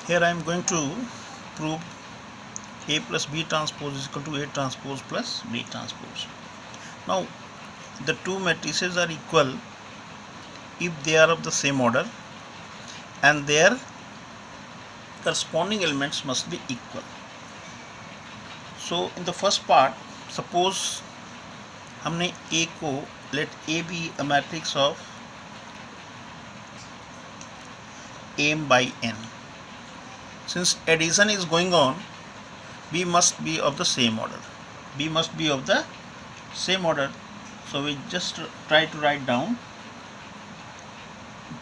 Here I am going to prove A plus B transpose is equal to A transpose plus B transpose. Now the two matrices are equal if they are of the same order and their corresponding elements must be equal. So in the first part, suppose हमने A को let A be a matrix of m by n. Since addition is going on, B must be of the same order. B must be of the same order. So we just try to write down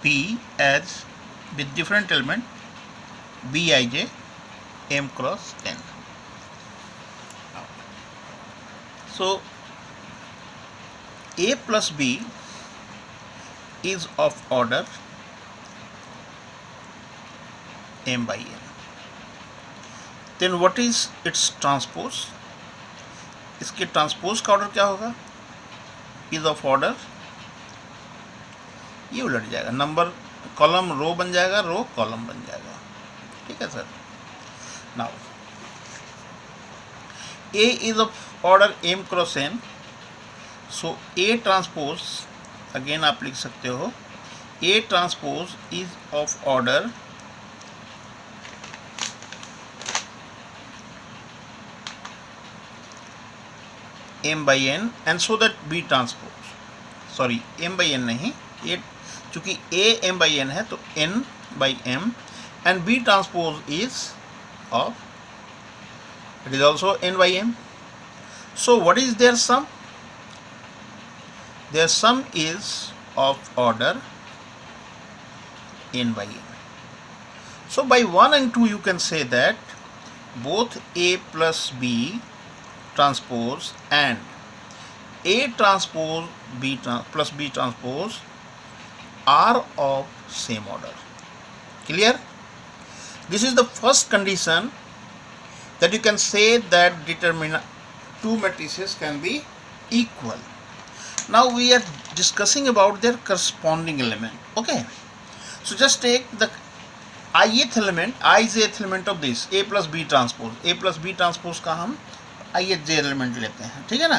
B as with different element Bij m cross n. So A plus B is of order m by n. Then what is its transpose? इसके transpose का order क्या होगा? Is of order, ये उलट जाएगा, number column row बन जाएगा, row column बन जाएगा. ठीक है sir. Now A is of order m cross n. So A transpose again आप लिख सकते हो ए transpose is of order m by n and so that B transpose, sorry m by n नहीं, ये चूंकि A m by n है तो n by m and B transpose is of, it is also n by m. So what is their sum? Their sum is of order n by n. So by 1 and 2 you can say that both A plus B transpose and A transpose B plus B transpose are of same order. Clear? This is the first condition that you can say that two matrices can be equal. Now we are discussing about their corresponding element. Okay, so just take the ith element, ijth element of this A plus B transpose. A plus B transpose का हम ith element लेते हैं. ठीक है ना.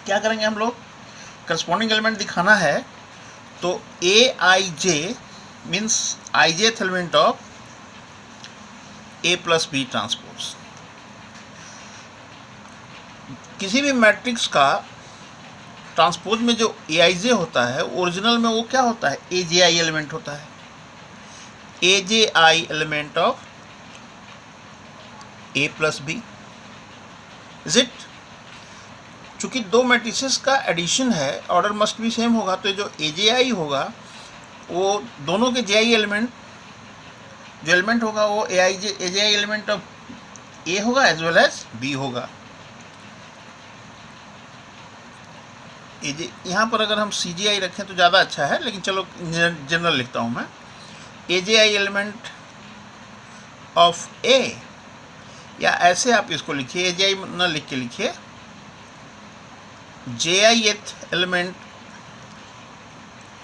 क्या करेंगे हम लोग? करस्पॉन्डिंग एलिमेंट दिखाना है तो A I J means I J element of A plus B transpose. किसी भी मैट्रिक्स का ट्रांसपोज में जो ए आई जे होता है ओरिजिनल में वो क्या होता है? ए जे आई एलिमेंट होता है. A J I element of A plus B. Is it? चूंकि दो मैट्रिसेस का एडिशन है, ऑर्डर मस्ट बी सेम होगा, तो जो ए जे आई होगा वो दोनों के जे आई एलिमेंट, जो एलिमेंट होगा वो ए जे आई एलिमेंट ऑफ ए होगा एज वेल एज बी होगा. ए जे यहाँ पर अगर हम सी जे आई रखें तो ज़्यादा अच्छा है, लेकिन चलो जनरल लिखता हूँ मैं. ए जे आई एलिमेंट ऑफ ए, या ऐसे आप इसको लिखिए, ए जे आई न लिख के लिखिए J I th element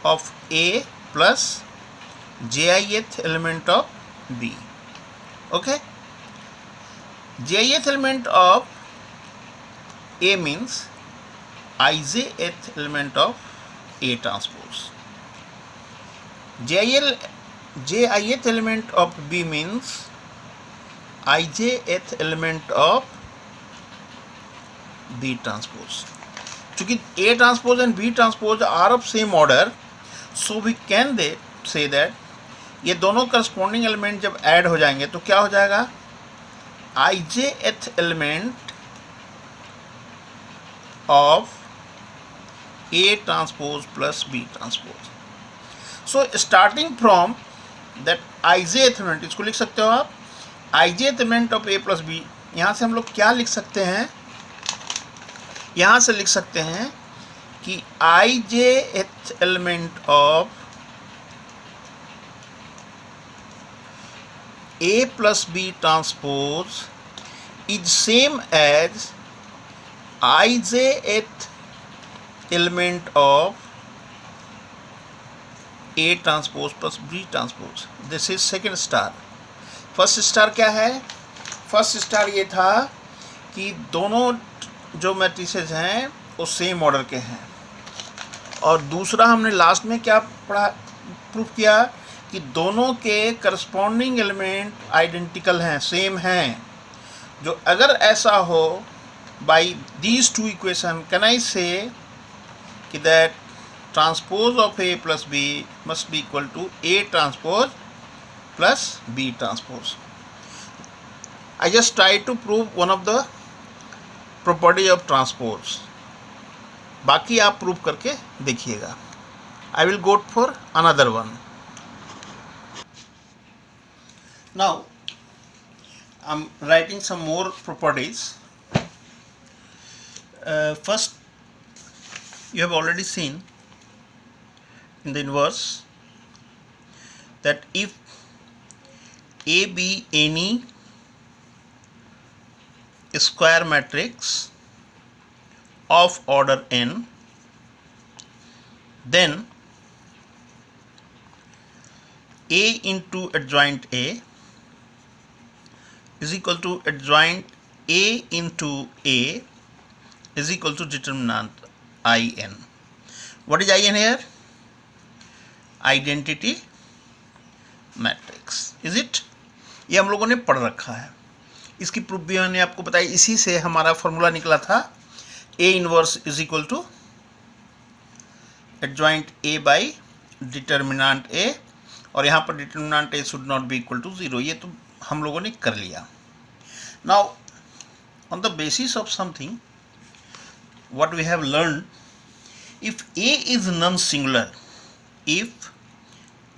of A plus J I th element of B. Okay, J I th element of A means I J th element of A transpose. J I th element of B means ijth element of B transpose. चूंकि A transpose and B transpose are of same order, so we can say that ये दोनों corresponding element जब add हो जाएंगे तो क्या हो जाएगा? ijth element of A transpose plus B transpose. So starting from that ijth element, इसको लिख सकते हो आप ijth element of A plus B. यहाँ से हम लोग क्या लिख सकते हैं? यहाँ से लिख सकते हैं कि ijth element of A plus B transpose is same as ijth element of A transpose plus B transpose. This is second star. First star क्या है? फर्स्ट स्टार ये था कि दोनों जो मैट्रिसेस हैं वो सेम ऑर्डर के हैं, और दूसरा हमने लास्ट में क्या पढ़ा, प्रूफ किया कि दोनों के करस्पॉन्डिंग एलिमेंट आइडेंटिकल हैं, सेम हैं। जो अगर ऐसा हो, by these two equation can I से कि that transpose of A plus B must be equal to A transpose plus B transpose. I just try to prove one of the property of transpose, बाकी आप prove करके देखिएगा। I will go for another one. Now I'm writing some more properties. First, you have already seen in the inverse that if A be any square matrix of order n, then A into adjoint A is equal to adjoint A into A is equal to determinant In. What is In here? Identity matrix. Is it? ये हम लोगों ने पढ़ रखा है। इसकी proof भी मैंने आपको बताई, इसी से हमारा फॉर्मूला निकला था A inverse is equal to adjoint A by determinant A, और यहाँ पर determinant A should not be equal to 0। ये तो हम लोगों ने कर लिया। Now on the basis of something what we have learn, if A is non singular, if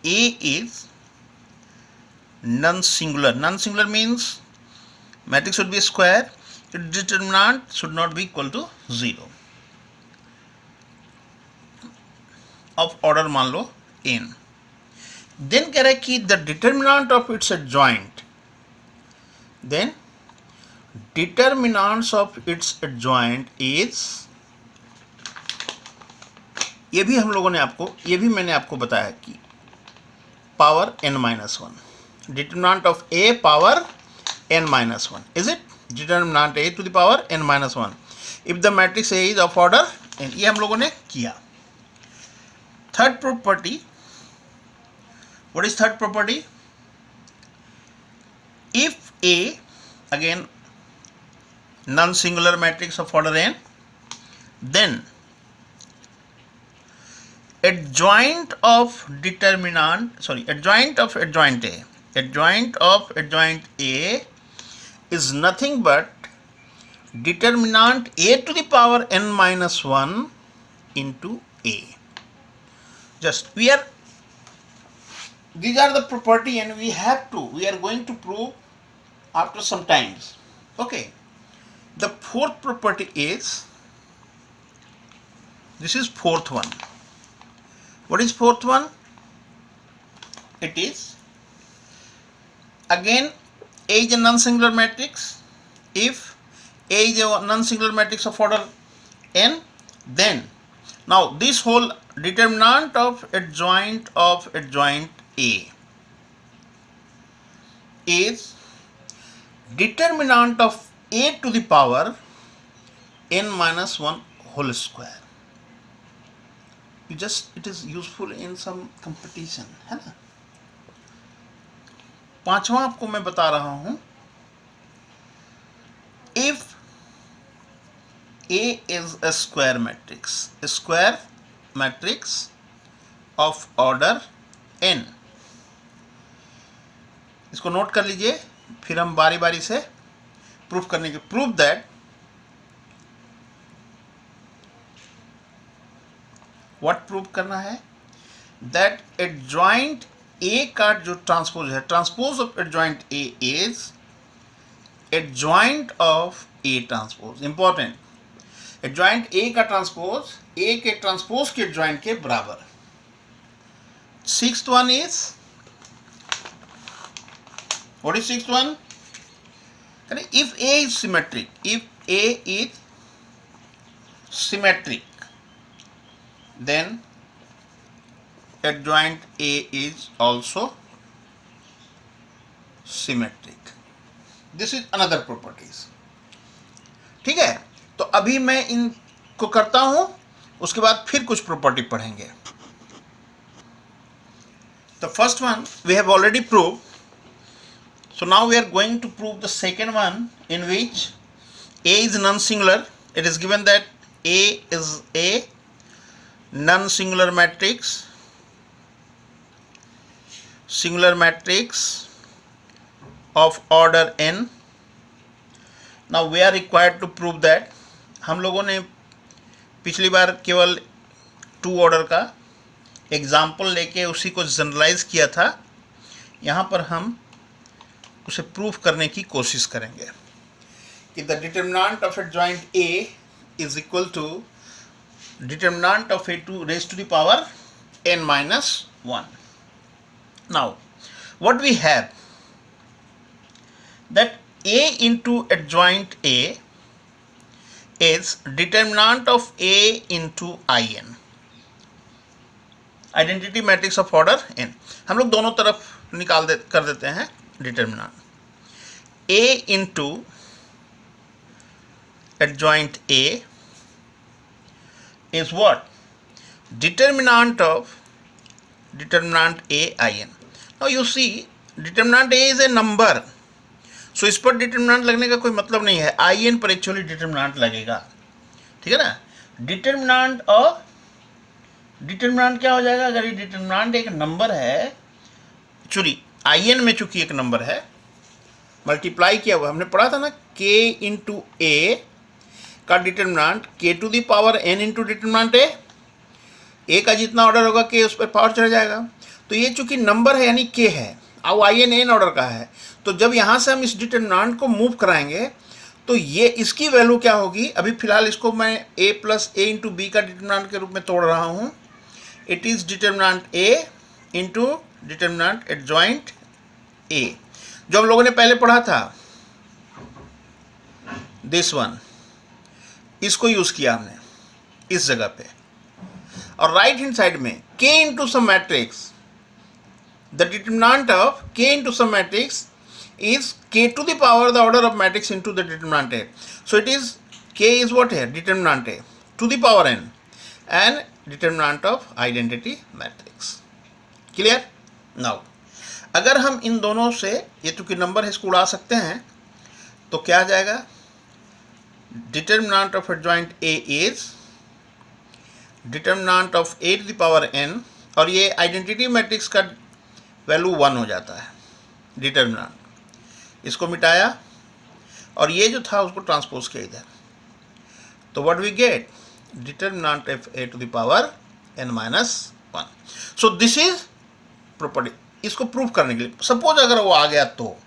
A is non singular means matrix should be a square, its determinant should not be equal to 0 of order मान लो n। then कह रहा है कि the determinant of its adjoint, then determinants of its adjoint is, ये भी हम लोगों ने आपको, ये भी मैंने आपको बताया कि power n-1, determinant of a power n-1, is it? Determinant a to the power n-1 if the matrix A is of order n। ये हम लोगों ने किया। Third property, what is third property? If A, again non-singular matrix of order n, then adjoint of adjoint of adjoint A is nothing but determinant A to the power n-1 into A. Just these are the property and we are going to prove after some times. Okay, the fourth property is, this is fourth one. What is fourth one? It is again A is a non-singular matrix. If A is a non-singular matrix of order n, then now this whole determinant of adjoint A is determinant of A to the power n-1 whole square. It is useful in some competition, है ना। पांचवा आपको मैं बता रहा हूं, if A is a square matrix of order n, इसको note कर लीजिए, फिर हम बारी बारी से प्रूफ करने के, प्रूफ दैट व्हाट प्रूफ करना है, दैट एडजॉइंट ए का जो ट्रांसपोज है, transpose of adjoint A is adjoint of A transpose. Important, adjoint A का ट्रांसपोज ए के ट्रांसपोज के एडजॉइंट के बराबर। Sixth one is, what is sixth one? If A is symmetric, if A is symmetric, then adjoint A is also symmetric. This is another properties. ठीक है, तो अभी मैं इनको करता हूं, उसके बाद फिर कुछ प्रॉपर्टी पढ़ेंगे। The first one we have already proved, so now we are going to prove the second one, in which A is non-singular. It is given that A is a non-singular matrix, singular matrix of order n. Now we are required to prove that. हम लोगों ने पिछली बार केवल 2 order का example लेके उसी को generalise किया था। यहाँ पर हम उसे प्रूफ करने की कोशिश करेंगे कि the determinant of adjoint A is equal to determinant of A to raise to the power n minus 1. Now what we have, that a into adjoint a is determinant of a into in, identity matrix of order n। हम लोग दोनों तरफ कर देते हैं determinant. a into adjoint a is what, determinant of determinant a in। Now you see determinant a is a number, so इस पर determinant लगने का कोई मतलब नहीं है, in पर एक्चुअली डिटर्मिनेंट लगेगा। ठीक है ना, डिटर्मिनेंट और डिटर्मिनेंट क्या हो जाएगा, अगर ये डिटर्मिनेंट एक नंबर है, एक्चुअली in में चूंकि एक नंबर है, मल्टीप्लाई किया हुआ, हमने पढ़ा था ना k इंटू ए का determinant k to the power n into determinant a का जितना ऑर्डर होगा k उस पर पावर चढ़ जाएगा। तो ये चूंकि नंबर है यानी k है और in n ऑर्डर का है, तो जब यहाँ से हम इस डिटर्मिनेंट को मूव कराएंगे तो ये इसकी वैल्यू क्या होगी, अभी फिलहाल इसको मैं a plus A into B का डिटर्मिनेंट के रूप में तोड़ रहा हूँ। It is determinant a into determinant adjoint a, जो हम लोगों ने पहले पढ़ा था, दिस वन, इसको यूज किया हमने इस जगह पे। और राइट हैंड साइड में k into some matrix, the determinant of k into some matrix is k to the power the order of matrix into the determinant A. So it is k is what here, determinant A to the power n and determinant of identity matrix. Clear? Now अगर हम इन दोनों से, ये चूंकि number है इसको उड़ा सकते हैं, तो क्या आ जाएगा, determinant of adjoint A is determinant of A to the power n, और ये आइडेंटिटी मैट्रिक्स का वैल्यू 1 हो जाता है, डिटर्मिनेंट इसको मिटाया और ये जो था उसको ट्रांसपोज किया इधर, तो what we get, determinant of a to the power n minus 1। So this is property, इसको प्रूव करने के लिए, सपोज अगर वो आ गया तो,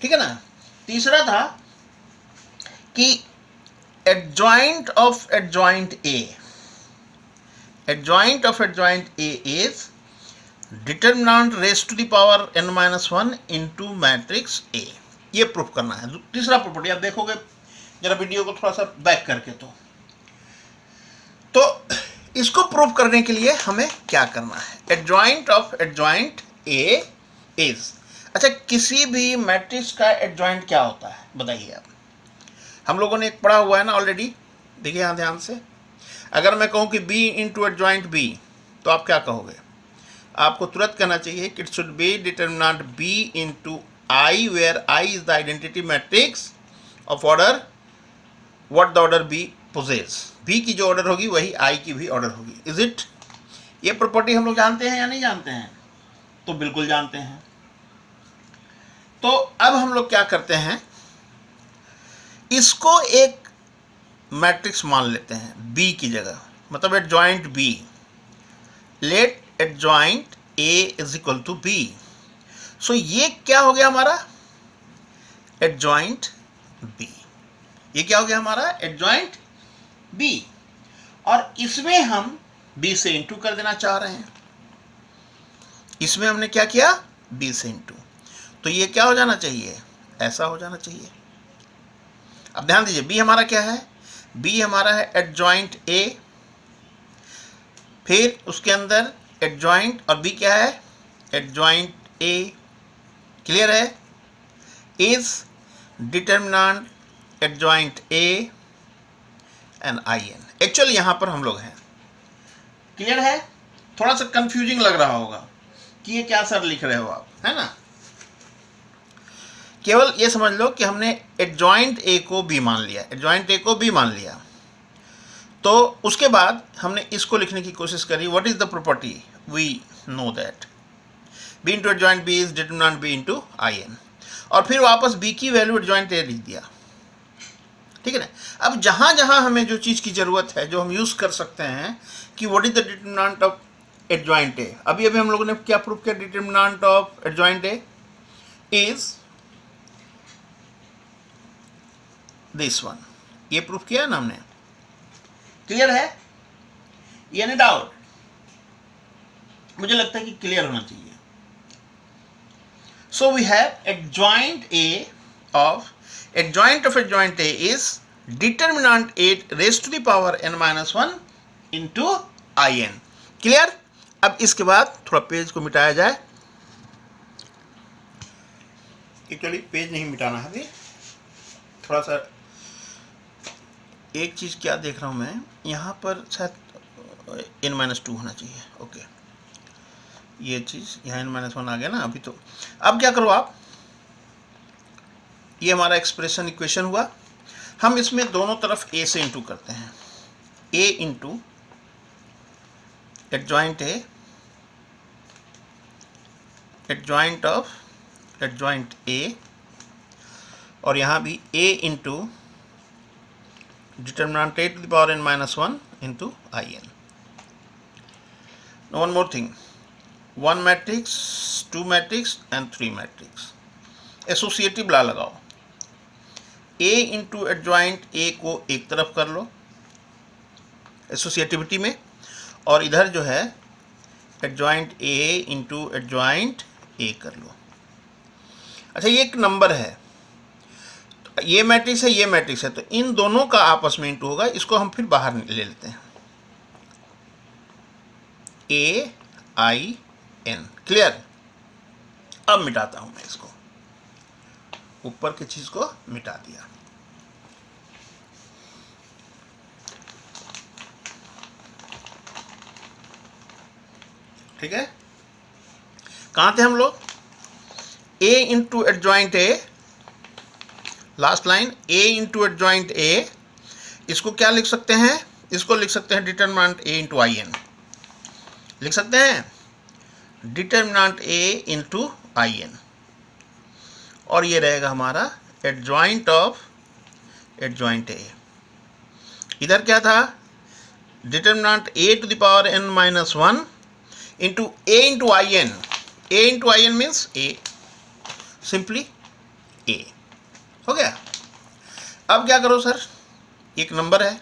ठीक है ना। तीसरा था कि adjoint of adjoint a, adjoint of adjoint a is determinant raise to the power n minus 1 into matrix A, ये प्रूफ करना है। तीसरा प्रॉपर्टी आप देखोगे जरा वीडियो को थोड़ा सा बैक करके, तो इसको प्रूफ करने के लिए हमें क्या करना है, adjoint of adjoint A is, अच्छा किसी भी मैट्रिक्स का एडजॉइंट क्या होता है बताइए आप, हम लोगों ने एक पढ़ा हुआ है ना ऑलरेडी, देखिए यहाँ ध्यान से। अगर मैं कहूँ कि B इंटू एडजॉइंट B, तो आप क्या कहोगे, आपको तुरंत कहना चाहिए कि it should be determinant b into I, where i is the identity matrix of order what the order b possesses. b की जो ऑर्डर होगी वही i की भी ऑर्डर होगी। Is it? ये प्रॉपर्टी हम लोग जानते हैं या नहीं जानते हैं? तो बिल्कुल जानते हैं। तो अब हम लोग क्या करते हैं, इसको एक मैट्रिक्स मान लेते हैं b की जगह, मतलब adjoint b, let adjoint A is equal to B। So ये क्या हो गया हमारा, एडजॉइंट B, ये क्या हो गया हमारा एडजॉइंट B, और इसमें हम B से इंटू कर देना चाह रहे हैं, इसमें हमने क्या किया, B से इंटू, तो ये क्या हो जाना चाहिए, ऐसा हो जाना चाहिए। अब ध्यान दीजिए B हमारा क्या है, B हमारा है एडजॉइंट A, फिर उसके अंदर एडजॉइंट, और B क्या है, एडजॉइंट A, क्लियर है? Is determinant adjoint A and I n. Actually यहां पर हम लोग हैं। क्लियर है? थोड़ा सा कंफ्यूजिंग लग रहा होगा कि ये क्या सर लिख रहे हो आप, है ना? केवल ये समझ लो कि हमने एडजॉइंट ए को बी मान लिया, एडजॉइंट ए को बी मान लिया, तो उसके बाद हमने इसको लिखने की कोशिश करी। What is the property? We know that B into adjoint B is determinant B into I n, और फिर वापस बी की वैल्यू एडजॉइंट ए लिख दिया। ठीक है ना? अब जहां जहां हमें जो चीज की जरूरत है, जो हम यूज कर सकते हैं कि what is the determinant of adjoint A, अभी अभी हम लोगों ने क्या प्रूव किया? Determinant of adjoint A is this one. ये प्रूफ किया ना हमने। क्लियर है? Any doubt? मुझे लगता है कि क्लियर होना चाहिए। So we have adjoint A of adjoint of adjoint A is determinant 8 raised to the power n minus 1 into in. Clear? अब इसके बाद थोड़ा पेज को मिटाया जाए। एक्चुअली पेज नहीं मिटाना है अभी, थोड़ा सा एक चीज क्या देख रहा हूं मैं, यहां पर शायद n-2 होना चाहिए। ओके, ये चीज यहाँ n-1 आ गया ना अभी। तो अब क्या करो आप, ये हमारा एक्सप्रेशन इक्वेशन हुआ। हम इसमें दोनों तरफ a से इंटू करते हैं। a into adjoint A, adjoint of adjoint A, और यहाँ भी a into determinant A to the power n minus 1 into I N. One more thing, 1 matrix, 2 matrix and 3 matrix. Associative law लगाओ। a into adjoint ए को एक तरफ कर लो associativity में, और इधर जो है एडजॉइंट a इंटू एडजॉइंट ए कर लो। अच्छा, ये एक नंबर है, ये मैट्रिक्स है, ये मैट्रिक्स है, तो इन दोनों का आपस में इंटू होगा। इसको हम फिर बाहर ले लेते हैं, ए आई एन। क्लियर? अब मिटाता हूं मैं इसको, ऊपर की चीज को मिटा दिया। ठीक है? कहां थे हम लोग? a into adjoint A, last line, a into adjoint A, इसको क्या लिख सकते हैं? इसको लिख सकते हैं determinant a into I n. लिख सकते हैं determinant a into I n, और ये रहेगा हमारा एडजॉइंट ऑफ एडजॉइंट ए। इधर क्या था? Determinant a to the power n minus 1 into a into I n. a into I n means a, simply a। हो गया? अब क्या करो सर, एक नंबर है,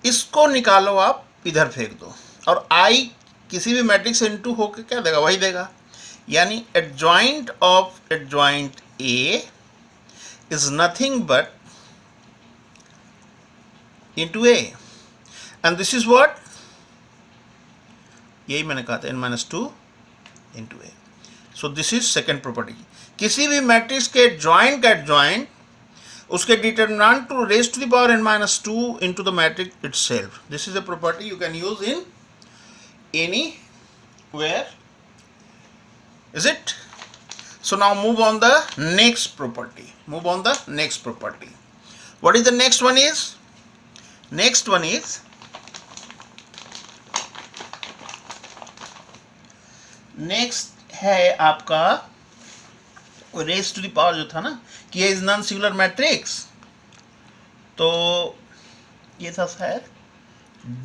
इसको निकालो आप, इधर फेंक दो, और i किसी भी मैट्रिक्स से इंटू होकर क्या देगा? वही देगा। यानी adjoint of adjoint A is nothing but into A, and this is what? यही मैंने कहा था, n-2 into A. So this is second property. किसी भी मैट्रिक्स के एडजॉइंट का एडजॉइंट उसके determinant to raise to the power n-2 into the matrix itself. This is a property you can use in anywhere. Is it? So now move on the next property. Move on the next property. What is the next one is? Next one is next है आपका raise to the power जो था ना कि ये is non singular matrix, तो ये था शायद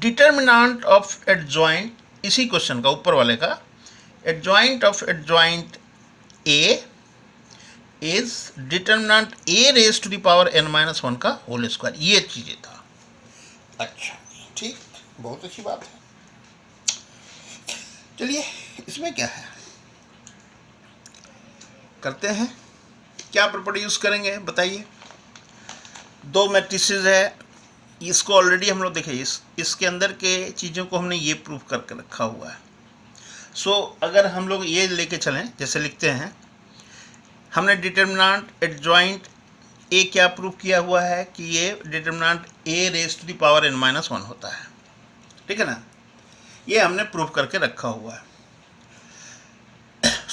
डिटरमिनेंट ऑफ एडजॉइंट, इसी क्वेश्चन का ऊपर वाले का, adjoint of adjoint A is determinant A raise to the power n minus 1 का होल स्क्वायर। ये चीजें था। अच्छा, ठीक, बहुत अच्छी बात है। चलिए, इसमें क्या है, करते हैं। क्या प्रॉपर्टी यूज करेंगे बताइए? दो मैट्रिसेस है, इसको ऑलरेडी हम लोग देखे, इसके अंदर के चीज़ों को हमने ये प्रूव करके रखा हुआ है। सो अगर हम लोग ये लेके चलें, जैसे लिखते हैं, हमने डिटर्मिनेंट एडजॉइंट ए क्या प्रूव किया हुआ है कि ये determinant A raise to the power n minus one होता है, ठीक है ना, ये हमने प्रूव करके रखा हुआ है।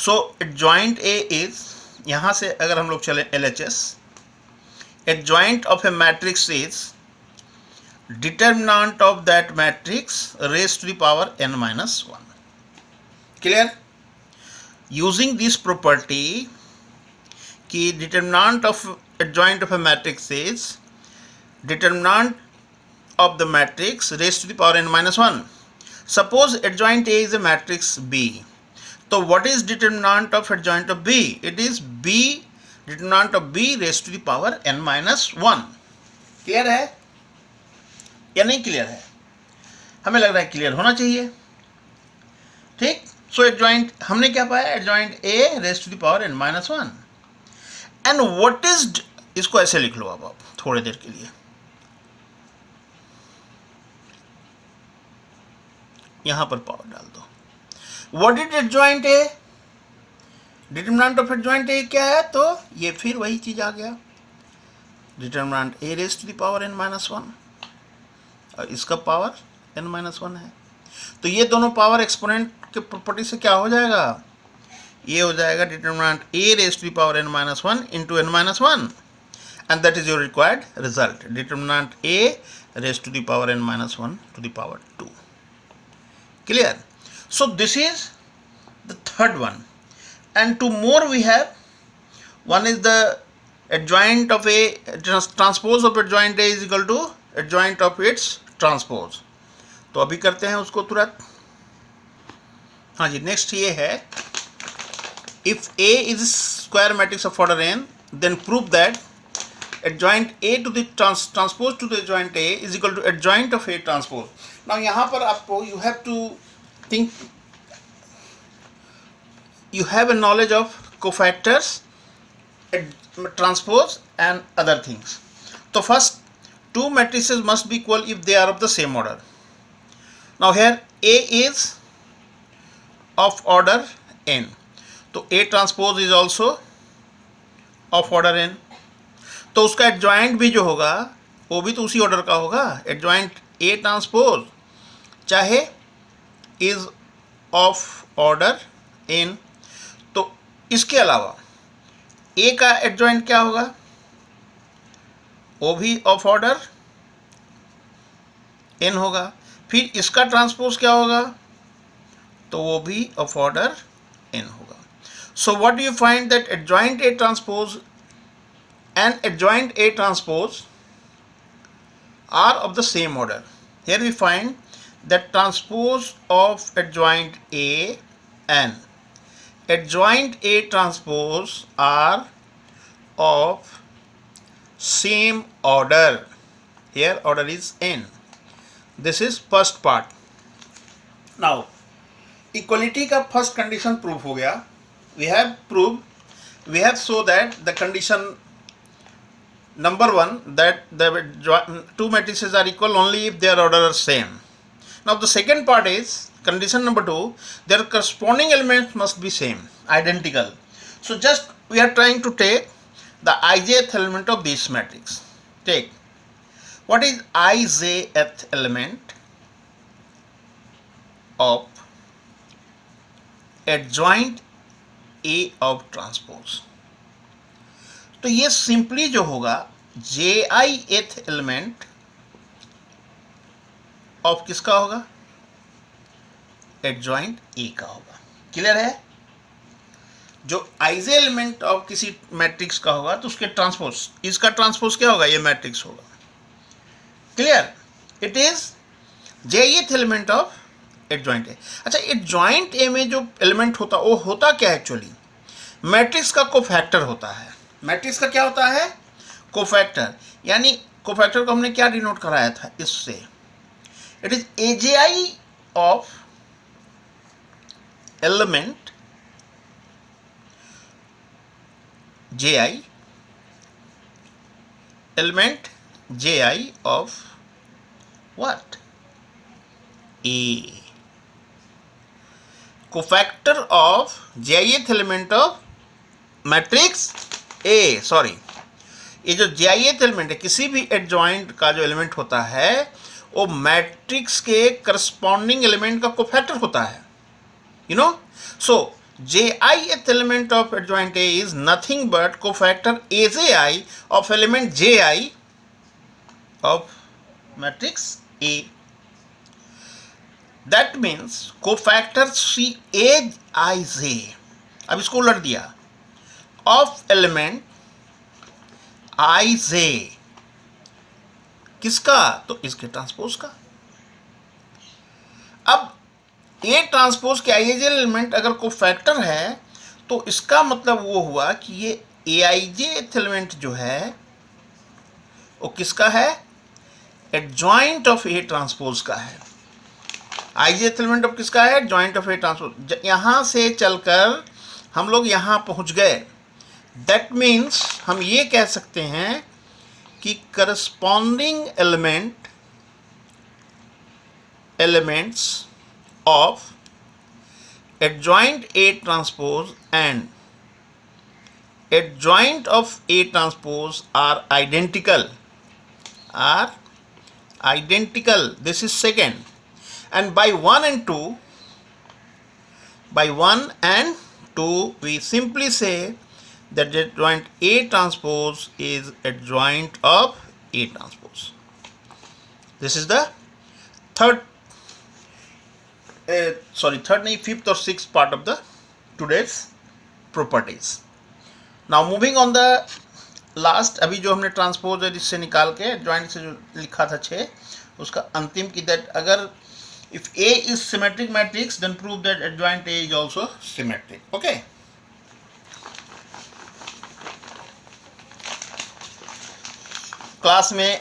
सो एडजॉइंट ए इज, यहाँ से अगर हम लोग चले LHS, adjoint of A matrix is determinant of that matrix raise to the power n minus one. Clear? Using this property कि determinant of adjoint of a matrix is determinant of the matrix raised to the power n minus 1. Suppose adjoint A is a matrix B. So what is determinant of adjoint of B? It is B, determinant of B raised to the power n minus 1. Clear है या नहीं clear है? हमें लग रहा है clear होना चाहिए, ठीक। सो एडजॉइंट हमने क्या पाया, adjoint A raised to the power n minus 1. And what is, इसको ऐसे लिख लो अब आप थोड़ी देर के लिए, यहां पर पावर डाल दो। What is adjoint A, determinant of adjoint A क्या है, तो ये फिर वही चीज आ गया, determinant A raise to the power n minus one, और इसका पावर n माइनस वन है, तो ये दोनों पावर एक्सपोनेंट के प्रॉपर्टी से क्या हो जाएगा, ये हो जाएगा determinant a raise to the power n minus one into n minus one, and that is your required result, determinant a raised to the power n minus 1 to the power 2. Clear? So this is the third one, and two more we have. One is the adjoint of a, transpose of adjoint a is equal to adjoint of its transpose. तो अभी करते हैं उसको तुरंत। हाँ जी, next ये है, if A is square matrix of order n, then prove that adjoint A to the transpose to the adjoint A is equal to adjoint of A transpose. Now यहाँ पर आपको you have to think, you have a knowledge of cofactors, transpose and other things. So first two matrices must be equal if they are of the same order. Now here A is of order n, तो A transpose is also of order n, तो उसका adjoint भी जो होगा वो भी तो उसी ऑर्डर का होगा, एडजॉइंट ए ट्रांसपोज चाहे इज ऑफ ऑर्डर एन। तो इसके अलावा ए का एडजॉइंट क्या होगा, वो भी ऑफ ऑर्डर एन होगा, फिर इसका ट्रांसपोज क्या होगा, तो वो भी ऑफ ऑर्डर एन होगा। So what do you find that adjoint A transpose and adjoint A transpose are of the same order. Here we find that transpose of adjoint A and adjoint A transpose are of same order. Here order is n. This is first part. Now equality का first condition proof हो गया. We have proved, we have so that the condition number one, that the two matrices are equal only if their order are same. Now the second part is condition number two, their corresponding elements must be same, identical. So just we are trying to take the ijth element of this matrix. Take, what is ijth element of adjoint A of transpose? तो ये simply जो होगा JIth element of किसका होगा, adjoint ए का होगा। Clear है? जो ij एलिमेंट ऑफ किसी मैट्रिक्स का होगा तो उसके ट्रांसपोज, इसका ट्रांसपोज क्या होगा, ये मैट्रिक्स होगा। Clear? It is JIth element of adjoint ए। अच्छा, एडजॉइंट ए में जो एलिमेंट होता वो होता क्या है, एक्चुअली मैट्रिक्स का कोफैक्टर होता है। मैट्रिक्स का क्या होता है, कोफैक्टर। यानी कोफैक्टर को हमने क्या डिनोट कराया था इससे, it is AJI of element JI, element JI of what, A। Cofactor of jith element of matrix A, sorry, ये जो jith एलिमेंट है, किसी भी एडजॉइंट का जो एलिमेंट होता है वो मैट्रिक्स के करस्पॉन्डिंग एलिमेंट का कोफैक्टर होता है, you know. So jith element of adjoint A is nothing but cofactor Aj of element Ji of matrix A. That means cofactor Cij, अब इसको उलट दिया, of element Ij, किसका? तो इसके ट्रांसपोज का। अब ए ट्रांसपोज के आईजे एलिमेंट अगर कोफैक्टर है तो इसका मतलब वो हुआ कि ये ए आई जे एलिमेंट जो है वो किसका है? एडजॉइंट ऑफ ए ट्रांसपोज का है। आई जे एलिमेंट ऑफ किसका है? Adjoint of A transpose. यहां से चलकर हम लोग यहां पहुंच गए। दैट मीन्स हम ये कह सकते हैं कि corresponding elements of adjoint A transpose and adjoint of A transpose are identical, this is second, and by 1 and 2 we simply say that the adjoint A transpose is adjoint of A transpose. This is the fifth or sixth part of the today's properties. Now moving on the last, अभी जो हमने transpose इससे निकाल के joint से जो लिखा था 6, उसका अंतिम की दैट अगर if A is symmetric matrix then prove that adjoint A is also symmetric. Okay. Class में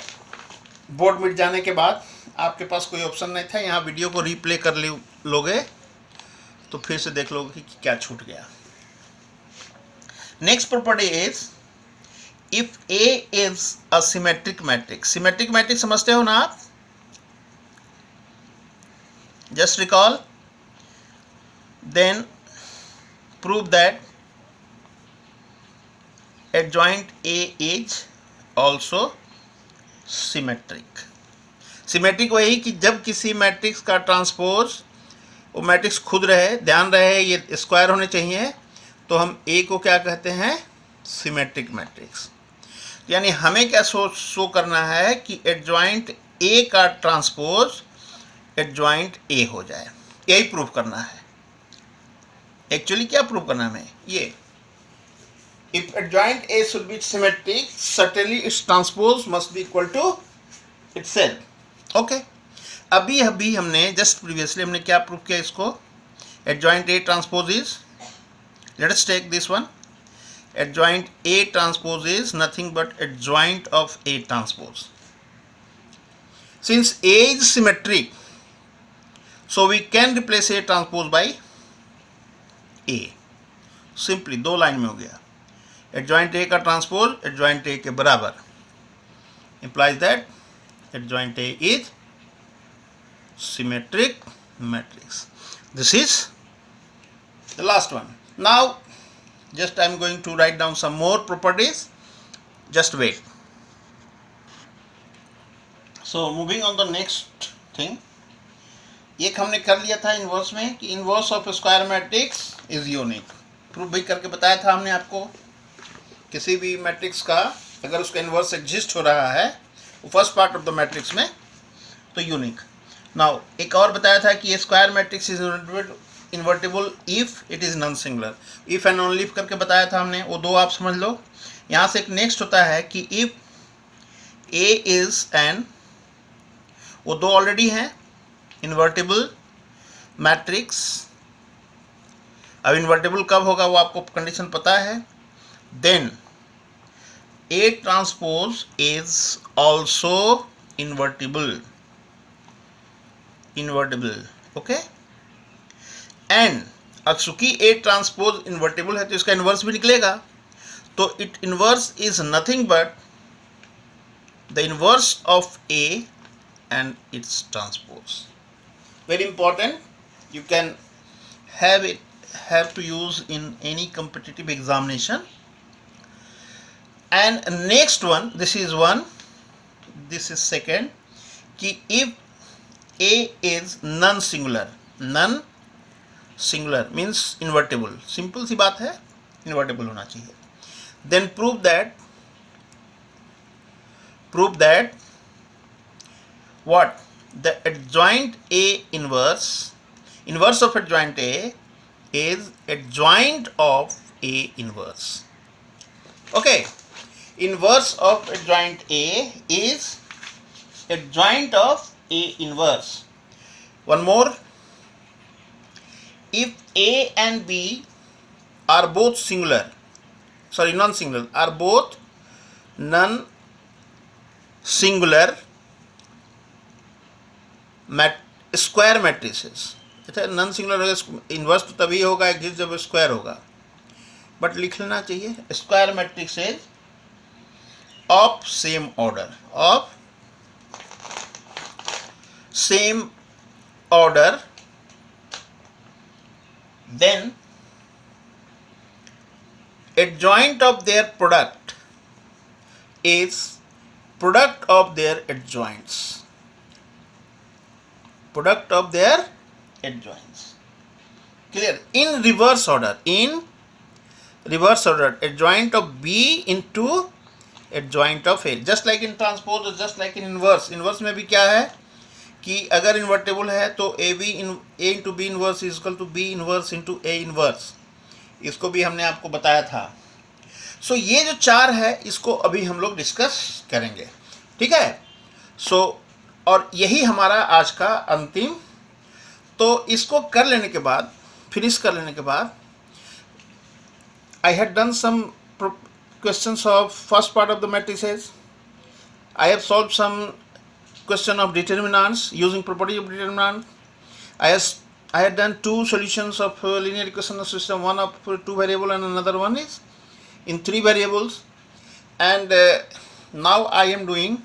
बोर्ड मिट जाने के बाद आपके पास कोई ऑप्शन नहीं था, यहाँ वीडियो को रीप्ले कर लोगे तो फिर से देख लोगे कि क्या छूट गया। Next property is if A is a symmetric matrix. Symmetric matrix समझते हो ना आप? Just recall, then prove that adjoint A is also symmetric. Symmetric वही कि जब किसी मैट्रिक्स का ट्रांसपोज वो मैट्रिक्स खुद रहे, ध्यान रहे ये स्क्वायर होने चाहिए, तो हम ए को क्या कहते हैं? Symmetric matrix. यानी हमें क्या शो करना है कि एडजॉइंट ए का ट्रांसपोज एडजॉइंट ए हो जाए, यही प्रूव करना है। एक्चुअली क्या प्रूव करना है हमें? ये if adjoint A should be symmetric certainly its transpose must be equal to itself. Okay, अभी हमने जस्ट प्रीवियसली हमने क्या प्रूव किया इसको? Adjoint A transpose is, let us take this one, adjoint A transpose is nothing but adjoint of A transpose. Since A is symmetric so we can replace A transpose by A. Simply 2 line में हो गया। Adjoint A का transpose adjoint A के बराबर, implies that adjoint A is symmetric matrix. This is the last one. Now just I am going to write down some more properties, just wait. So moving on the next thing, एक हमने कर लिया था inverse में कि inverse of square matrix is unique. Prove भी करके बताया था हमने आपको, किसी भी मैट्रिक्स का अगर उसका इनवर्स एग्जिस्ट हो रहा है first part of the matrix में तो यूनिक। नाउ एक और बताया था कि ये square matrix is invertible if it is non singular. If and only if करके बताया था हमने, वो 2 आप समझ लो। यहाँ से एक नेक्स्ट होता है कि इफ ए इज एन, वो 2 ऑलरेडी हैं, इन्वर्टिबल मैट्रिक्स। अब इन्वर्टिबल कब होगा वो आपको कंडीशन पता है। Then A transpose is also invertible, okay? And चूंकि A transpose invertible है तो इसका इन्वर्स भी निकलेगा, तो it inverse is nothing but the inverse of A and its transpose. Very important, you can have to use in any competitive examination. And next one, this is one, this is second, कि if A is non singular means invertible, simple सी बात है, invertible होना चाहिए. Then prove that what, the adjoint A inverse of adjoint A is adjoint of A inverse. Okay, inverse of adjoint A is adjoint of A inverse. One more, if A and B are both non-singular, are both non-singular square matrices, non singular inverse तो तभी होगा exist जब square होगा, but लिख लेना चाहिए square matrices of same order, then adjoint of their product is product of their adjoints. Clear? In reverse order, adjoint of B into adjoint of A, just like in transpose or just like in inverse. Inverse में भी क्या है कि अगर invertible है तो A into B inverse is equal to B inverse into A inverse. इसको भी हमने आपको बताया था. सो ये जो चार है इसको अभी हम लोग डिस्कस करेंगे, ठीक है. सो और यही हमारा आज का अंतिम. तो इसको कर लेने के बाद, फिनिश कर लेने के बाद, I had done some questions of first part of the matrices. I have solved some question of determinants using property of determinant. I had done two solutions of linear equation system, one of 2 variable and another one is in 3 variables. And now I am doing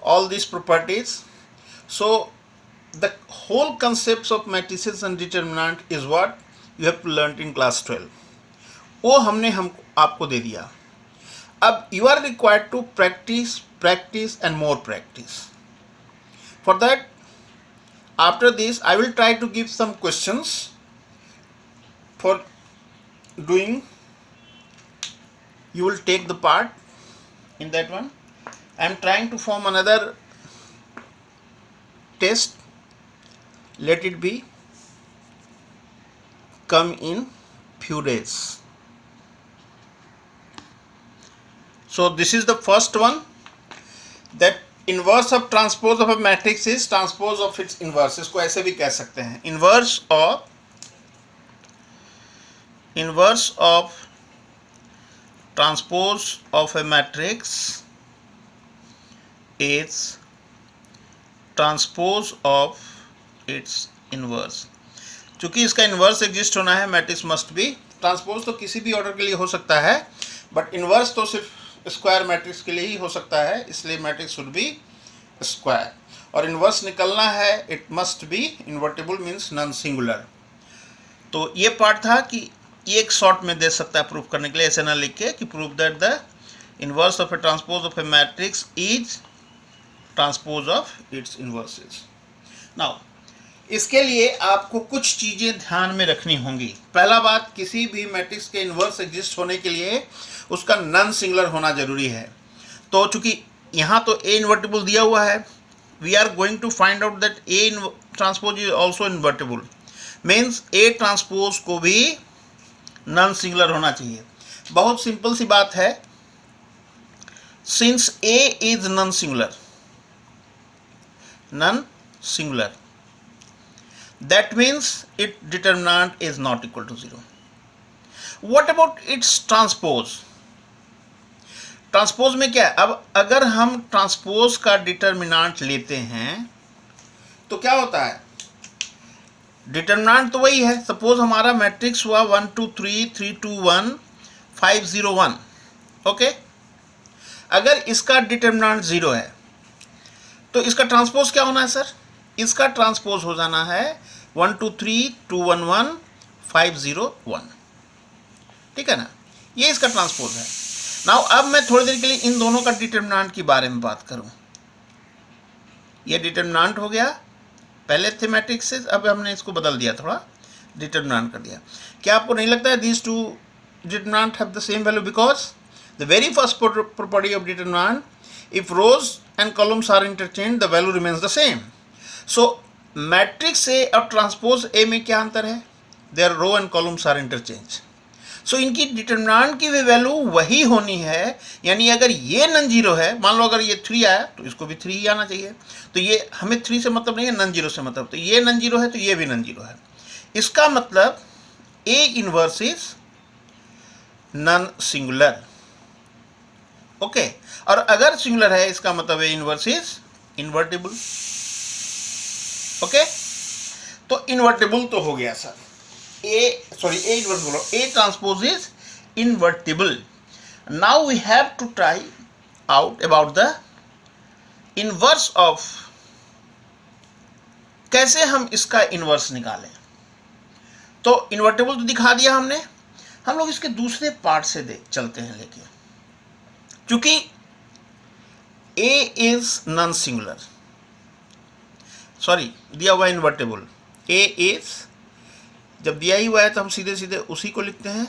all these properties. So the whole concepts of matrices and determinant is what you have to learn in class 12. वो हमने आपको दे दिया. अब you are required to practice and more practice. For that, after this I will try to give some questions for doing. You will take the part in that one. I am trying to form another test. Let it be come in few days. So this is the first one, that inverse of transpose of a matrix is transpose of its inverse. इसको ऐसे भी कह सकते हैं, inverse of transpose of a matrix is transpose of its inverse. चूंकि इसका inverse exist होना है, मैट्रिक्स मस्ट बी. ट्रांसपोज तो किसी भी ऑर्डर के लिए हो सकता है, बट इन्वर्स तो सिर्फ स्क्वायर मैट्रिक्स के लिए ही हो सकता है, इसलिए मैट्रिक्स शुड बी स्क्वायर. और इन्वर्स निकलना है, it must be invertible means non singular. तो ये पार्ट था कि एक शॉर्ट में दे सकता है प्रूफ करने के लिए, ऐसे ना लिख के कि proof that the inverse of A transpose of A matrix is transpose of its inverses. Now इसके लिए आपको कुछ चीज़ें ध्यान में रखनी होंगी. पहला बात, किसी भी मैट्रिक्स के इन्वर्स एग्जिस्ट होने के लिए उसका नॉन सिंगुलर होना जरूरी है. तो चूंकि यहाँ तो ए इन्वर्टेबल दिया हुआ है, we are going to find out that A transpose is also invertible, means A transpose को भी नॉन सिंगुलर होना चाहिए. बहुत सिंपल सी बात है, since A is non singular, that means its determinant is not equal to 0. What about its transpose? Transpose में क्या है? अब अगर हम ट्रांसपोज का डिटर्मिनांट लेते हैं तो क्या होता है? डिटर्मिनांट तो वही है. सपोज हमारा मैट्रिक्स हुआ 1 2 3 3 2 1 5 0 1. ओके, अगर इसका डिटर्मिनांट 0 है तो इसका ट्रांसपोज क्या होना है सर? इसका ट्रांसपोज हो जाना है 1 2 3 2 1 1 501, ठीक है ना, ये इसका ट्रांसपोज है। नाउ अब मैं थोड़ी देर के लिए इन दोनों का डिटरमिनेंट के बारे में बात करूं। ये डिटरमिनेंट हो गया, पहले थे मैट्रिक्स से, अब हमने इसको बदल दिया, थोड़ा डिटरमिनेंट कर दिया। क्या आपको नहीं लगता है these two determinant have the same value? Because the very first property of determinant, if rows and columns are interchanged, the value remains the same. So matrix A और transpose A में क्या अंतर है? Their row and columns are interchanged. So इनकी determinant की भी value वही होनी है, यानी अगर ये नॉन जीरो है, मान लो अगर ये 3 आया तो इसको भी 3 ही आना चाहिए। तो ये हमें 3 से मतलब नहीं है, नॉन जीरो से मतलब, तो ये नॉन जीरो है तो ये भी नॉन जीरो है। इसका मतलब A inverse is non singular, okay. और अगर सिंगुलर है इसका मतलब है इनवर्स इज इन्वर्टिबल, ओके। तो इन्वर्टिबल तो हो गया सर, ए इनवर्स बोलो, A transpose is invertible. Now we have to try out about the inverse of, कैसे हम इसका इनवर्स निकालें। तो इन्वर्टिबल तो दिखा दिया हमने, हम लोग इसके दूसरे पार्ट से चलते हैं लेके। क्योंकि A is non singular, sorry दिया हुआ इन्वर्टेबल, A इज, जब दिया ही हुआ है तो हम सीधे सीधे उसी को लिखते हैं,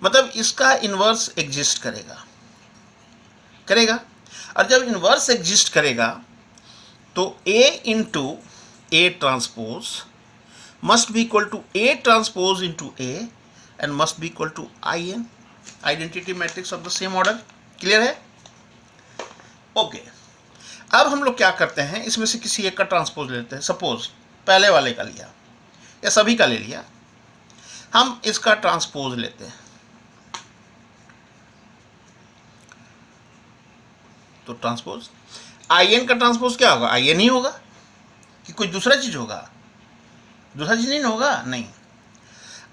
मतलब इसका इन्वर्स एग्जिस्ट करेगा। और जब इन्वर्स एग्जिस्ट करेगा तो A into A transpose must be equal to A transpose into A and must be equal to IN, identity matrix of the same order. Clear है? ओके। अब हम लोग क्या करते हैं, इसमें से किसी एक का ट्रांसपोज लेते हैं। सपोज पहले वाले का लिया या सभी का ले लिया, हम इसका ट्रांसपोज लेते हैं। तो ट्रांसपोज IN का ट्रांसपोज क्या होगा? IN ही होगा कि कोई दूसरा चीज होगा? दूसरा चीज नहीं होगा, नहीं।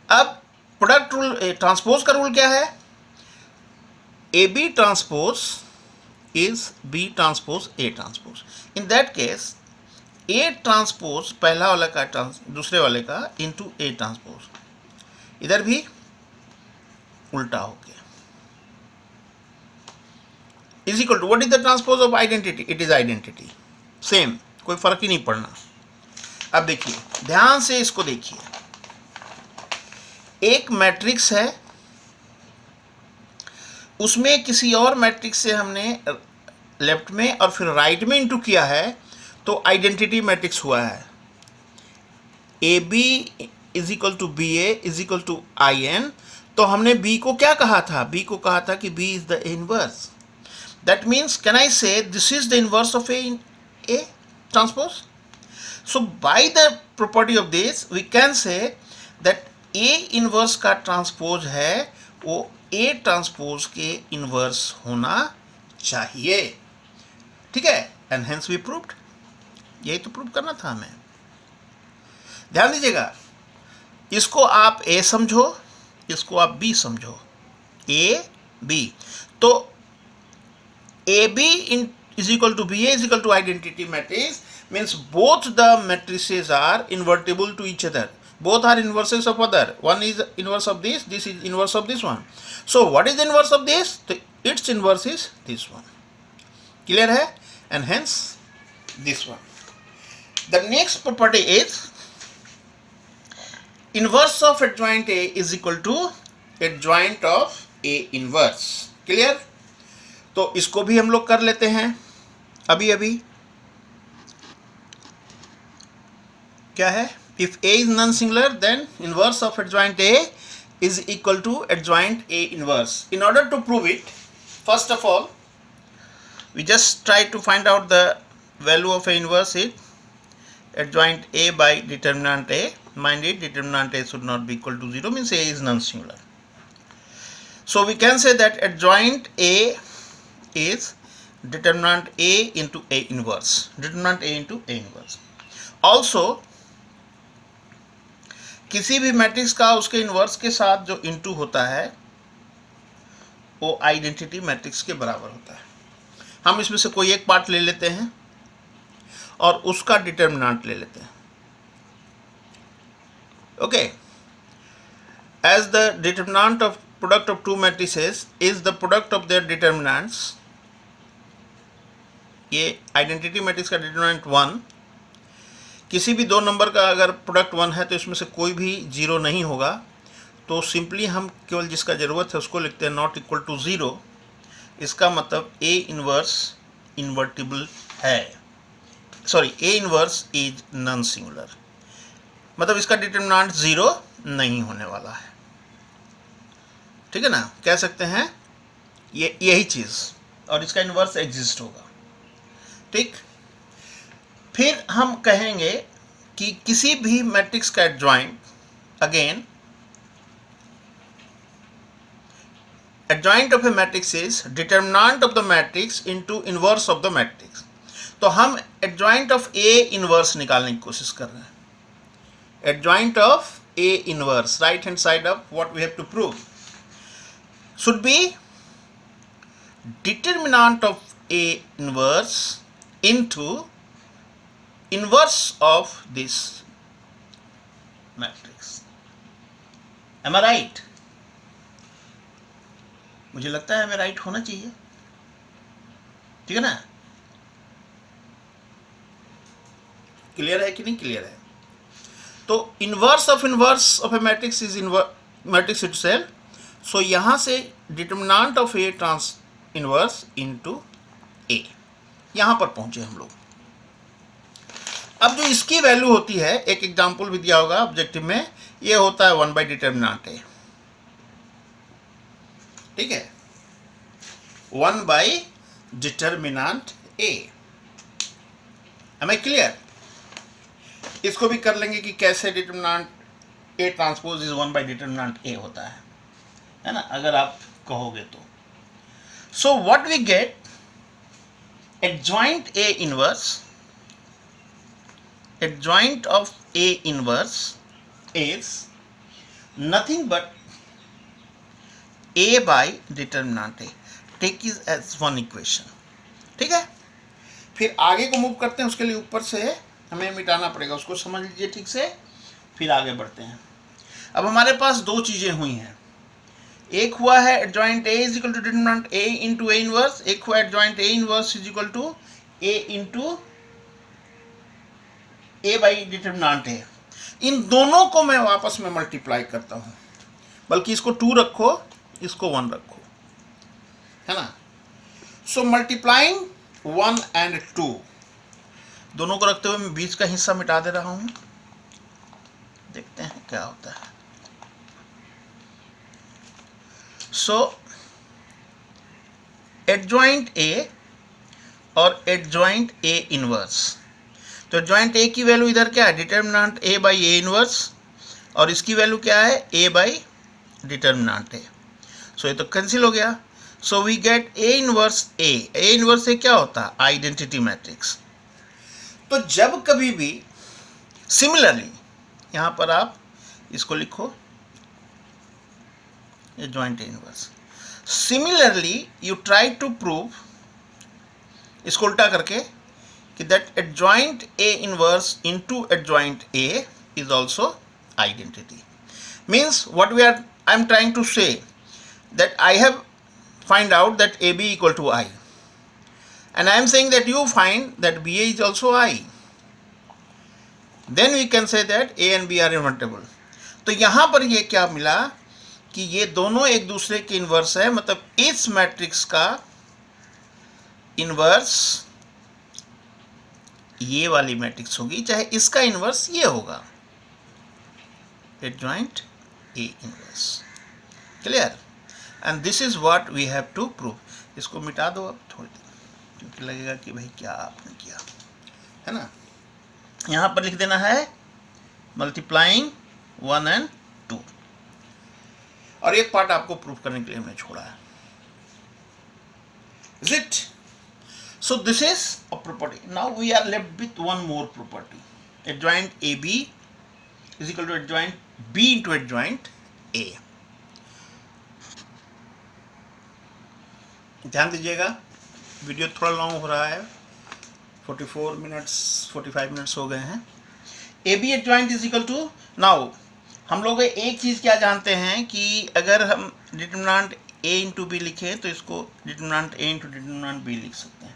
अब प्रोडक्ट रूल, ट्रांसपोज का रूल क्या है? AB transpose is B transpose A transpose. In that case A transpose पहला वाले का दूसरे वाले का into A transpose, इधर भी उल्टा हो गया, is equal to what is the transpose of identity? It is identity, same, कोई फर्क ही नहीं पड़ना। अब देखिए ध्यान से इसको देखिए, एक मैट्रिक्स है, उसमें किसी और मैट्रिक्स से हमने लेफ्ट में और फिर राइट में इंटू किया है, तो आइडेंटिटी मैट्रिक्स हुआ है। AB is equal to BA is equal to IN। तो हमने B को क्या कहा था? B को कहा था कि B is the inverse. That means can I say this is the inverse of A transpose. So by the property of this we can say that A inverse का ट्रांसपोज है वो A ट्रांसपोज के inverse होना चाहिए, ठीक है। And hence we proved, यही तो प्रूव करना था हमें। ध्यान दीजिएगा, इसको आप A समझो, इसको आप B समझो, AB। तो AB is equal to BA is equal to identity matrix means both the matrices are invertible to each other, both are inverses of other, one is inverse of this is inverse of this one. So what is the inverse of this? Its inverse is this one. Clear hai? And hence this one. The next property is inverse of adjoint A is equal to adjoint of A inverse. Clear? तो इसको भी हम लोग कर लेते हैं अभी। क्या है? If A is non-singular, then inverse of adjoint A is equal to adjoint A inverse. In order to prove it, first of all, we just try to find out the value of A inverse is adjoint A by determinant A. Mind it, determinant A should not be equal to 0, means A is non-singular. So we can say that adjoint A is determinant A into A inverse. Determinant A into A inverse. Also, किसी भी matrix का उसके inverse के साथ जो into होता है वो आइडेंटिटी मैट्रिक्स के बराबर होता है। हम इसमें से कोई एक पार्ट ले लेते हैं और उसका डिटरमिनेंट ले लेते हैं, okay. as the determinant of product of two matrices is the product of their determinants, ये आइडेंटिटी मैट्रिक्स का डिटरमिनेंट 1, किसी भी दो नंबर का अगर प्रोडक्ट 1 है तो इसमें से कोई भी जीरो नहीं होगा, तो सिंपली हम केवल जिसका ज़रूरत है उसको लिखते हैं नॉट इक्वल टू ज़ीरो। इसका मतलब ए इनवर्स इन्वर्टिबल है, sorry A inverse is non singular, मतलब इसका डिटरमिनेंट ज़ीरो नहीं होने वाला है। ठीक है ना, कह सकते हैं ये यही चीज़, और इसका इनवर्स एग्जिस्ट होगा। ठीक, फिर हम कहेंगे कि किसी भी मैट्रिक्स का adjoint, again adjoint of A matrix is determinant of the matrix into inverse of the matrix. तो हम एडजॉइंट ऑफ ए इनवर्स निकालने की कोशिश कर रहे हैं। Adjoint of A inverse, right hand side of what we have to prove should be determinant of A inverse into inverse of this matrix. Am I right? मुझे लगता है हमें राइट होना चाहिए, ठीक है ना? क्लियर है कि नहीं क्लियर है? तो inverse of A matrix is matrix itself. So यहां से determinant of A trans inverse into A, यहां पर पहुंचे हम लोग। अब जो इसकी वैल्यू होती है, एक एग्जांपल भी दिया होगा ऑब्जेक्टिव में, ये होता है 1 बाई डिटरमिनेंट ए। ठीक है, 1 by determinant A. Am I clear? इसको भी कर लेंगे कि कैसे determinant A transpose is 1 by determinant A होता है ना, अगर आप कहोगे तो। So what we get, adjoint A inverse, adjoint of A inverse is nothing but A by determinant A. Take it as one equation. ठीक है, फिर आगे को मूव करते हैं। उसके लिए ऊपर से हमें मिटाना पड़ेगा, उसको समझ लीजिए ठीक से, फिर आगे बढ़ते हैं। अब हमारे पास दो चीज़ें हुई हैं, एक हुआ है adjoint A is equal to determinant A into A inverse, एक हुआ adjoint A inverse is equal to A into A by determinant A. इन दोनों को मैं वापस में मल्टीप्लाई करता हूं, बल्कि इसको 2 रखो, इसको 1 रखो, है ना। सो मल्टीप्लाइंग 1 एंड 2, दोनों को रखते हुए मैं बीच का हिस्सा मिटा दे रहा हूं, देखते हैं क्या होता है। सो एडजॉइंट ए और एडजॉइंट ए इनवर्स, तो एडजॉइंट ए की वैल्यू इधर क्या है, determinant A by A inverse, और इसकी वैल्यू क्या है, ए बाई डिटरमिनेंट ए। सो ये तो कैंसिल हो गया। So we get A inverse A. A inverse A क्या होता है, आइडेंटिटी मैट्रिक्स। तो जब कभी भी सिमिलरली, यहां पर आप इसको लिखो adjoint A inverse, similarly you try to prove, इसको उल्टा करके, कि that adjoint A inverse into adjoint A is also identity. Means what we are, I am trying to say that I have find out that A B equal to I, and I am saying that you find that B A is also I, then we can say that A and B are invertible. तो यहां पर ये क्या मिला कि ये दोनों एक दूसरे के इन्वर्स है, मतलब इस मैट्रिक्स का इन्वर्स ये वाली मैट्रिक्स होगी, चाहे इसका इन्वर्स ये होगा, adjoint A inverse. Clear? And this is what we have to prove. इसको मिटा दो अब थोड़ी देर, क्योंकि लगेगा कि भाई क्या आपने किया, है ना। यहां पर लिख देना है मल्टीप्लाइंग 1 एंड 2, और एक पार्ट आपको प्रूव करने के लिए हमने छोड़ा है। Is it? So this is a property. Now we are left with one more property. Adjoint AB is equal to adjoint B into adjoint A. ध्यान दीजिएगा, वीडियो थोड़ा लॉन्ग हो रहा है, 45 मिनट्स हो गए हैं। AB adjoint is equal to, now हम लोग एक चीज़ क्या जानते हैं कि अगर हम डिटर्मिनेंट a इंटू बी लिखें तो इसको determinant a into determinant b लिख सकते हैं।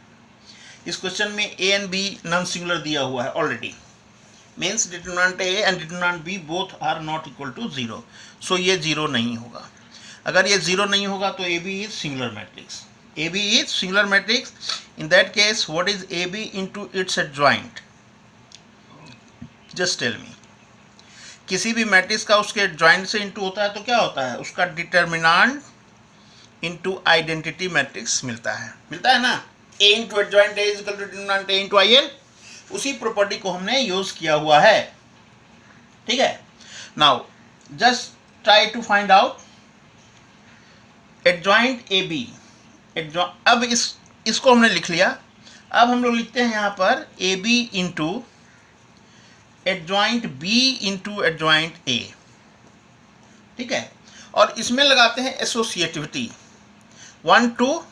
इस क्वेश्चन में a and b non singular दिया हुआ है already, means determinant a and determinant b both are not equal to 0, so ये 0 नहीं होगा। अगर ये 0 नहीं होगा तो AB is singular matrix. AB is singular matrix. In that case what is AB into its adjoint? Just tell me. किसी भी मैट्रिक्स का उसके एडजॉइंट से इंटू होता है तो क्या होता है? उसका डिटर्मिनेंट इंटू आइडेंटिटी मैट्रिक्स मिलता है ना। A into adjoint A is equal to determinant A into IN। उसी प्रॉपर्टी को हमने यूज किया हुआ है, ठीक है। Now just try to find out adjoint AB। अब इसको हमने लिख लिया। अब हम लोग लिखते हैं यहाँ पर AB into adjoint B into adjoint A, ठीक है। और इसमें लगाते हैं एसोसिएटिविटी 1 2,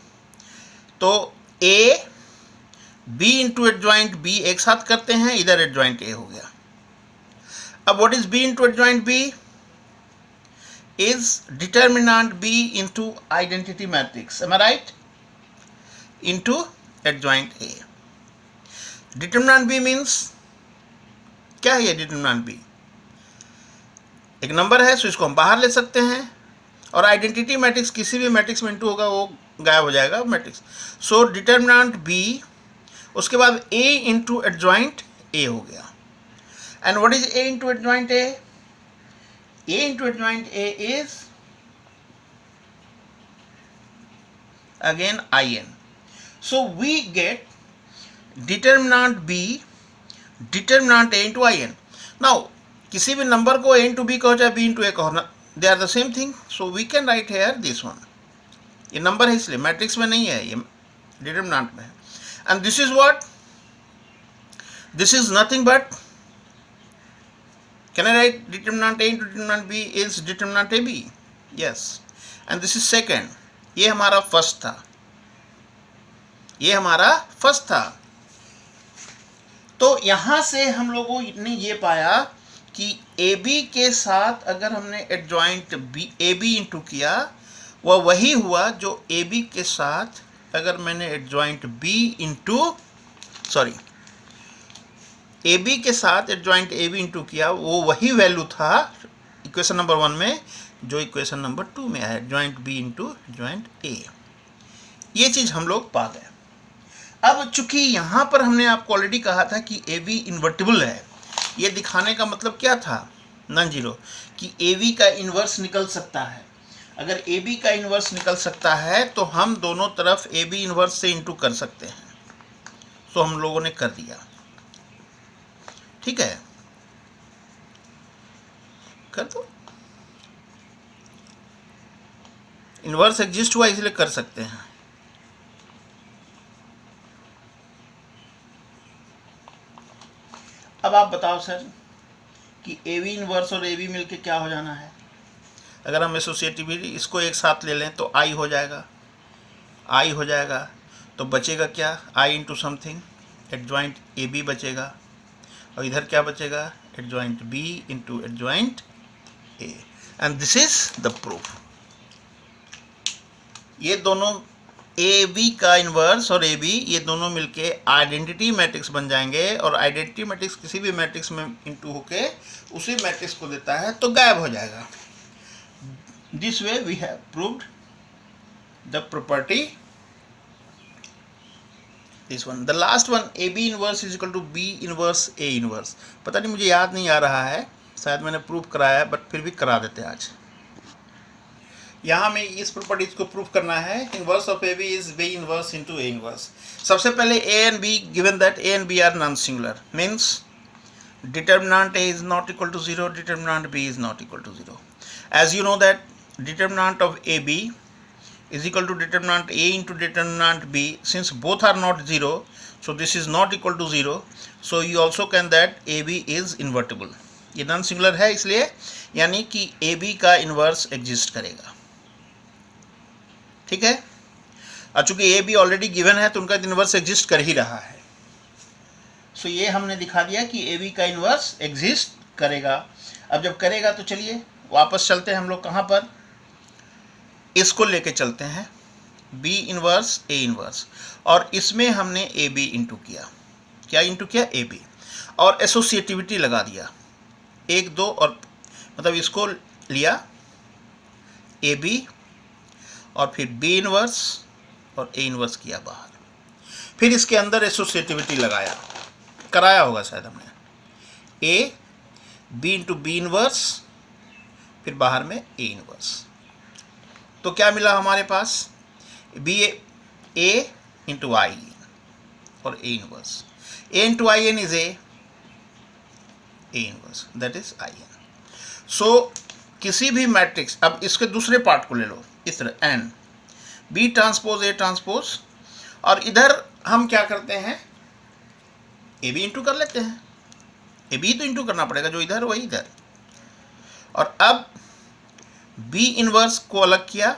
तो A B into adjoint B एक साथ करते हैं, इधर एडजॉइंट A हो गया। अब what is B into adjoint B is determinant B into identity matrix, am I right? Into adjoint A. Determinant B means क्या है? ये determinant B एक नंबर है, सो इसको हम बाहर ले सकते हैं। और आइडेंटिटी मैट्रिक्स किसी भी मैट्रिक्स में इंटू होगा वो गायब हो जाएगा मैट्रिक्स। सो डिटर्मिनेंट B, उसके बाद A इंटू एडजॉइंट A हो गया। And what is A into adjoint A? A into adjoint A is again IN. So we get determinant B, determinant A into IN. Now किसी भी number को A into B कहो चाहे B into A कहो, they are the same thing. So we can write here this one. ये number है इसलिए matrix में नहीं है, ये डिटर्मिनेंट में है। And this is what? This is nothing but, can I write determinant A into determinant B is determinant AB? Yes. And this is second. ये हमारा फर्स्ट था, तो यहां से हम लोगों ने ये पाया कि AB के साथ अगर हमने एडजॉइंट AB इंटू किया, वह वही हुआ जो AB के साथ अगर मैंने एडजॉइंट B इंटू AB के साथ एडजॉइंट AB इंटू किया, वो वही वैल्यू था इक्वेशन नंबर 1 में जो इक्वेशन नंबर 2 में है, adjoint B into adjoint A। ये चीज़ हम लोग पा गए। अब चूंकि यहाँ पर हमने आपको ऑलरेडी कहा था कि AB इन्वर्टिबल है, ये दिखाने का मतलब क्या था? नॉन जीरो, कि AB का इन्वर्स निकल सकता है। अगर AB का इन्वर्स निकल सकता है तो हम दोनों तरफ AB इन्वर्स से इंटू कर सकते हैं। तो हम लोगों ने कर दिया, ठीक है, कर दो। इन्वर्स एग्जिस्ट हुआ इसलिए कर सकते हैं। अब आप बताओ सर कि AB इन्वर्स और AB मिलके क्या हो जाना है? अगर हम एसोसिएटिविटी इसको एक साथ ले लें तो I हो जाएगा, तो बचेगा क्या? I into something, adjoint AB बचेगा, और इधर क्या बचेगा? Adjoint B into adjoint A। And this is the proof. ये दोनों AB का इन्वर्स और AB ये दोनों मिलके आइडेंटिटी मैट्रिक्स बन जाएंगे, और आइडेंटिटी मैट्रिक्स किसी भी मैट्रिक्स में इंटू होके उसी मैट्रिक्स को देता है तो गायब हो जाएगा। This way we have proved the property. This one, the last one, AB inverse is equal to B inverse A inverse। पता नहीं, मुझे याद नहीं आ रहा है, शायद मैंने प्रूव कराया है, बट फिर भी करा देते हैं आज। यहाँ में इस प्रॉपर्टीज को प्रूव करना है। Inverse of AB is B inverse into A inverse। सबसे पहले A and B, given that A and B are non-singular, means determinant A is not equal to 0, determinant B is not equal to 0। As you know that determinant of AB is equal to determinant A into determinant B, since both are not 0, so this is not equal to 0, so you also can that AB is invertible। ये non singular है इसलिए, यानी कि AB का inverse exist करेगा, ठीक है। और चूंकि AB ऑलरेडी गिवन है तो उनका इन्वर्स एग्जिस्ट कर ही रहा है, सो ये हमने दिखा दिया कि AB का इन्वर्स एग्जिस्ट करेगा। अब जब करेगा तो चलिए वापस चलते हैं हम लोग कहाँ पर, इसको लेके चलते हैं बी इनवर्स ए इनवर्स, और इसमें हमने ए बी इंटू किया, क्या इंटू किया, ए बी, और एसोसिएटिविटी लगा दिया, एक दो, और मतलब इसको लिया ए बी और फिर बी इनवर्स और ए इनवर्स किया बाहर, फिर इसके अंदर एसोसिएटिविटी लगाया, कराया होगा शायद हमने, A B into B inverse, फिर बाहर में ए इनवर्स, तो क्या मिला हमारे पास, बी ए इंटू आई और A inverse, A into I N is A inverse, that is I N. सो किसी भी मैट्रिक्स, अब इसके दूसरे पार्ट को ले लो इस तरह, and B transpose A transpose, और इधर हम क्या करते हैं, ए बी इंटू कर लेते हैं, ए बी तो इंटू करना पड़ेगा, जो इधर वही इधर, और अब बी इनवर्स को अलग किया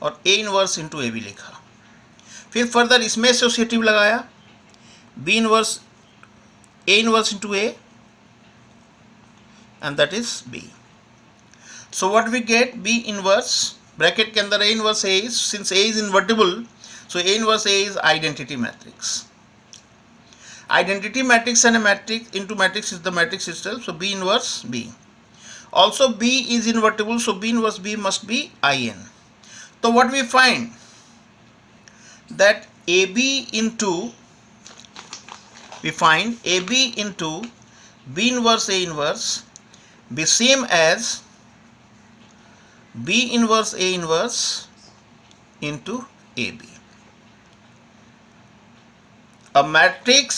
और A inverse into A B लिखा, फिर फर्दर इसमें एसोसिएटिव लगाया, B inverse A inverse into A, and that is B. So what we get, B inverse bracket के अंदर A inverse A is, since A is invertible, so A inverse A is identity matrix. Identity matrix and a matrix into matrix is the matrix itself, so B inverse B. Also B is invertible, so B inverse B must be IN. So what we find, that AB into, we find AB into B inverse A inverse be same as B inverse A inverse into AB. A matrix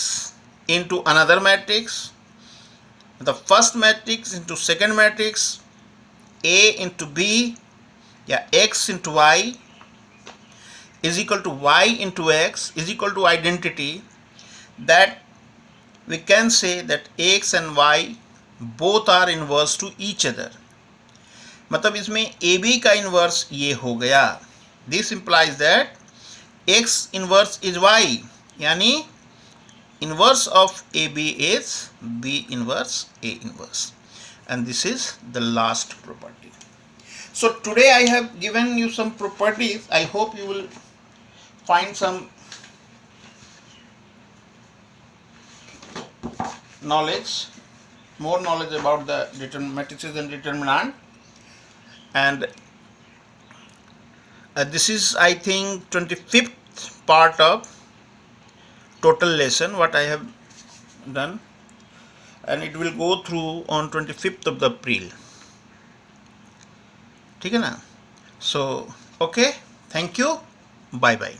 into another matrix, the first matrix into second matrix, A into B, yeah, X into Y is equal to Y into X is equal to identity, that we can say that X and Y both are inverse to each other. मतलब इसमें AB का inverse ये हो गया, this implies that X inverse is Y, यानी inverse of AB is B inverse A inverse, and this is the last property. So today I have given you some properties. I hope you will find some knowledge, more knowledge about the matrices and determinant, and this is, I think, 25th part of total lesson what I have done, and it will go through on 25th of the April. ठीक है ना? So okay, thank you, bye bye.